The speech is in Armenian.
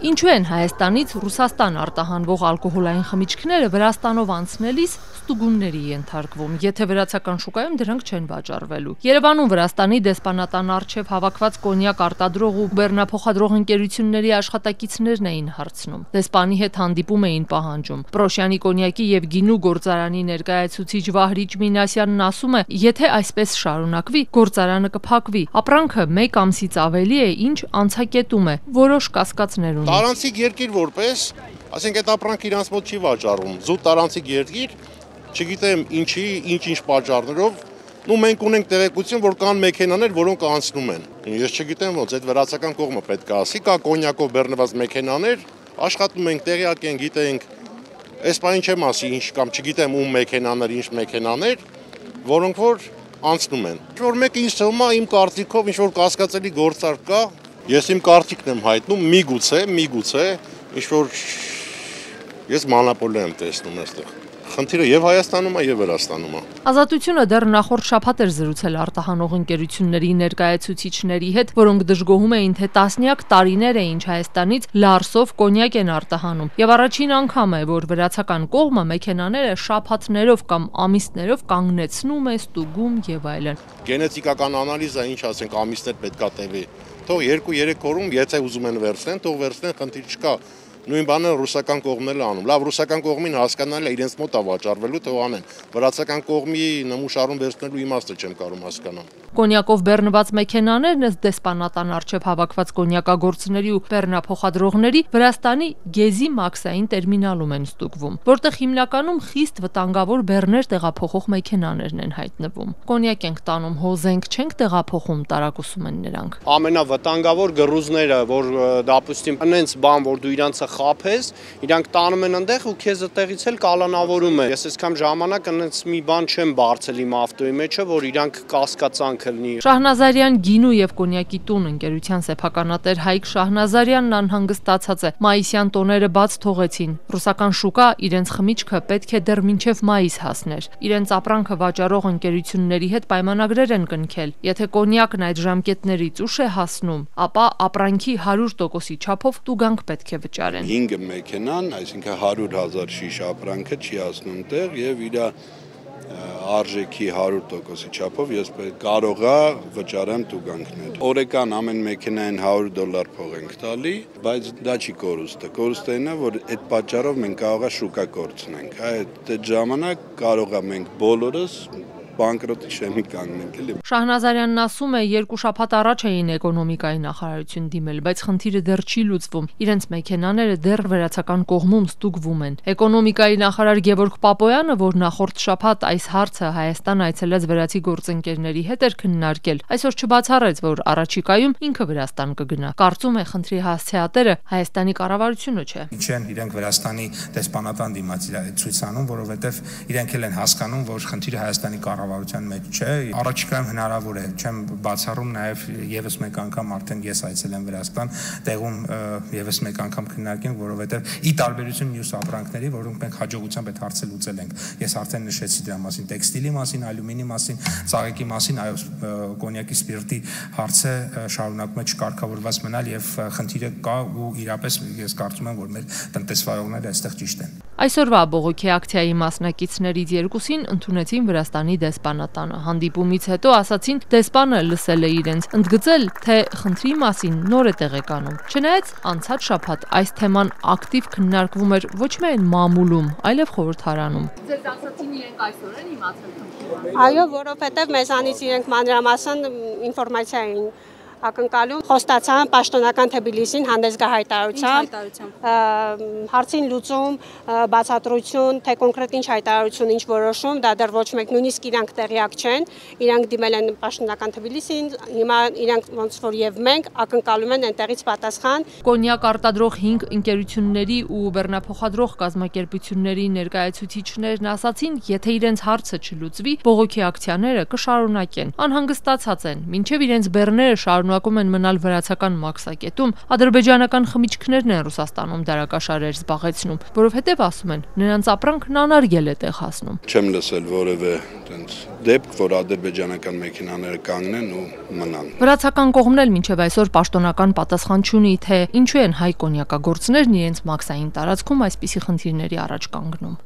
Ինչու են Հայաստանից Ռուսաստան արտահանվող ալկոհոլային խմիչքները Վրաստանով անցնելիս ստուգումների ենթարկվում, եթե վրացական շուկայում դրանք չեն վաճառվելու։ Երևանում Վրաստանի դեսպանատան առջև հավաքված կոնյակ արտադրող ու բեռնափոխադրող ընկերությունների աշխատակիցներն էին հարցնում։ Դեսպանի հետ հանդիպում էին պահանջում։ Պրոշյանի կոնյակի եւ գինու գործարանի ներկայացուցիչ Վահրիճ Մինասյանն ասում է, եթե այսպես շարունակվի, գործարանը կփակվի։ Ապրանքը 1 ամսից ավելի է, ինչ անցակետում է, որոշ կասկածներ ունի։ Տարանցիկ երկիր որպես, ասենք այդ ապրանքը իրանց մոտ չի վաճառվում, զուտ տարանցիկ երկիր, չգիտեմ ինչի, ինչ պատճառներով, մենք ունենք տեղեկություն, որ կան մեքենաներ, որոնք անցնում են։ Ես չգիտեմ ոնց, այդ վրացական կողմը պետք է ասի, կա կոնյակով բեռնված մեքենաներ, աշխատում ենք, տեղյակ ենք, գիտենք, այս բանին չեմ ասի, ինչ կամ չգիտեմ ում մեքենաներ, ինչ մեքենաներ, որոնք որ անցնում են։ Որ մեկը ինձ թվում է իմ կարծիքով ինչ որ կասկածելի գործարք կա, ես իմ կարծիքն եմ հայտնում, միգուցե, ինչ որ ես մանապոլիա եմ տեսնում այստեղ։ Խնդիրը եւ Հայաստանում է եւ Վրաստանում է։ Ազատությունը դեռ նախորդ շաբաթ էր զրուցել արտահանող ընկերությունների ներկայացուցիչների հետ, որոնք դժգոհում էին, թե տասնյակ տարիներ է ինչ Հայաստանից լարսով կոնյակ են արտահանում։ Եվ առաջին անգամ է, որ վրացական կողմը մեքենաները շաբաթներով կամ ամիսներով կանգնեցնում է, ստուգում եւ այլն։ Գենետիկական անալիզը ինչ ասենք ամիսներ պետքա տևի։ Թող 2-3 օրում, եթե ուզում են վերցնեն, թող վերցնեն, խնդիր չկա։ Նույն բանը ռուսական կողմն էլ անում։ Լավ, ռուսական կողմին հասկանալ է իրենց մոտ է վաճառվելու, թող անեն։ Վրացական կողմի նմուշարում վերցնելու իմաստը չեմ կարող հասկանալ։ Կոնյակով բեռնված մեքենաներն ըստ դեսպանատան առջև հավաքված կոնյակագործների ու բեռնափոխադրողների Վրաստանի Գեզի մաքսային տերմինալում են ստուգվում, որտեղ հիմնականում խիստ վտանգավոր բեռներ տեղափոխող մեքենաներն են հայտնվում։ Կոնյակ ենք տանում, հոզենք չենք տեղափոխում, տարակուսում են նրանք։ Ամենավտանգավոր գռուզները, որ դապուստիմ այնց բան, որ դու իրանցը խափես, իրանք տանում են այնտեղ ու քեզ այդտեղից էլ կալանավորում է։ Ես այսքան ժամանակ այնց մի բան չեմ բարձել իմ ավտոյի մեջը, որ իրանք կասկածանք լինի։ Շահնազարյան գինու եւ կոնյակի տուն ընկերության սեփականատեր Հայկ Շահնազարյանն անհանգստացած է։ Մայիսյան տոները բաց թողեցին։ Ռուսական շուկա իրենց խմիչքը պետք է դեռ մինչև մայիս հասներ։ Իրենց ապրանքը վաճառող ընկերությունների հետ պայմանագրեր են կնքել։ Եթե կոնյակն այդ ժամկետներից ուշ է հասնում, ապա ապրանքի 100%-ի չափով տուգանք պետք է վճարեն։ 5 մեքենան, այսինքն 100,000 շիշ ապրանքը չի հասնում տեղ եւ իր արժեքի 100%-ի չափով ես կարող եմ վճարեմ տուգանքներ։ Օրական ամեն մեքենային $100 փող ենք տալի, բայց դա չի կորուստը։ Կորուստը այն է, որ այդ պատճառով մենք կարող է շուկա կորցնենք։ Այդ ժամանակ կարող է մենք բոլորս բանկրոտի շեմի կանգնենք էլի։ Շահնազարյանն ասում է, 2 շաբաթ առաջ էին էկոնոմիկայի նախարարություն դիմել, բայց խնդիրը դեռ չի լուծվում։ Իրենց մեքենաները դեռ վրացական կողմում ստուգվում են։ Էկոնոմիկայի նախարար Գևորգ Պապոյանը, որ նախորդ շաբաթ այս հարցը Հայաստան այցելած վրացի գործընկերների հետ էր քննարկել, այսօր չբացառեց, որ առաջիկայում ինքը Վրաստան կգնա։ Կարծում է, խնդրի հասցեատերը Հայաստանի կառավարությունը չէ։ Ինչ են իրենք Վրաստանի դեսպանատան դիմաց ցույց անում, որովհետև իրենք էլ են հասկանում, որ խնդիրը Հայաստանի կառավարության մեջ չէ։ Առաջիկայում հնարավոր է, չեմ բացառում նաև եւս մեկ անգամ արդեն ես այցել եմ Վրաստան, տեղում եւս մեկ անգամ քննարկենք, որովհետեւ ի տարբերություն մյուս ապրանքների, որոնք մենք հաջողությամբ այդ հարցը լուծել ենք։ Ես արդեն նշեցի դրա մասին, տեքստիլի մասին, ալյումինի մասին, ծաղիկի մասին, այո, կոնյակի սպիրտի հարցը շարունակում է չկարգավորված մնալ եւ խնդիրը կա ու իրապես ես կարծում եմ, որ մեր տնտեսվարողները այստեղ ճիշտ են։ Այսօրվա բողոքի ակցիայի մասնակիցներից 2-ին ընդունեցին Վրաստանի դեսպանատանը։ Հանդիպումից հետո ասացին, դեսպանը լսել է իրենց, ընդգծել, թե խնդրի մասին նոր է տեղեկանում։ Չնայած անցած շաբաթ այս թեման ակտիվ քննարկվում էր ոչ միայն մամուլում, այլև խորհրդարանում։ Ձեզ ասացին իրենք այսօր են իմացել խնդիրը։ Այո, որովհետև մեզանից իրենք մանրամասն ինֆորմացիա էին ակնկալում, խոստացան պաշտոնական Թբիլիսին հանդես գա հայտարարությամբ, հարցին լուծում, բացատրություն, թե կոնկրետ ինչ հայտարարություն, ինչ որոշում, դա դեռ ոչ մեկ նույնիսկ իրանք տեղյակ չեն, իրանք դիմել են պաշտոնական Թբիլիսին, հիմա իրանք ոնց որ եւ մենք ակնկալում են այնտեղից պատասխան։ Կոնյակ արտադրող 5 ընկերությունների ու բեռնափոխադրող կազմակերպությունների ներկայացուցիչներն ասացին, եթե իրենց հարցը չլուծվի, բողոքի ակցիաները կշարունակեն։ Անհանգստացած են, մինչև իրենց բեռները շարունակեն շարունակում են մնալ վրացական մաքսակետում, ադրբեջանական խմիչքներն են Ռուսաստանում դարակաշարեր զբաղեցնում, որովհետև ասում են, նրանց ապրանքն անարգել է տեղ հասնում։ Չեմ լսել որևէ դեպք, որ ադրբեջանական մեքենաները կանգնեն ու մնան։ Վրացական կողմն էլ մինչև այսօր պաշտոնական պատասխան չունի, թե ինչու են հայ կոնյակագործներն իրենց մաքսային տարածքում այսպիսի խնդիրների առաջ կանգնում։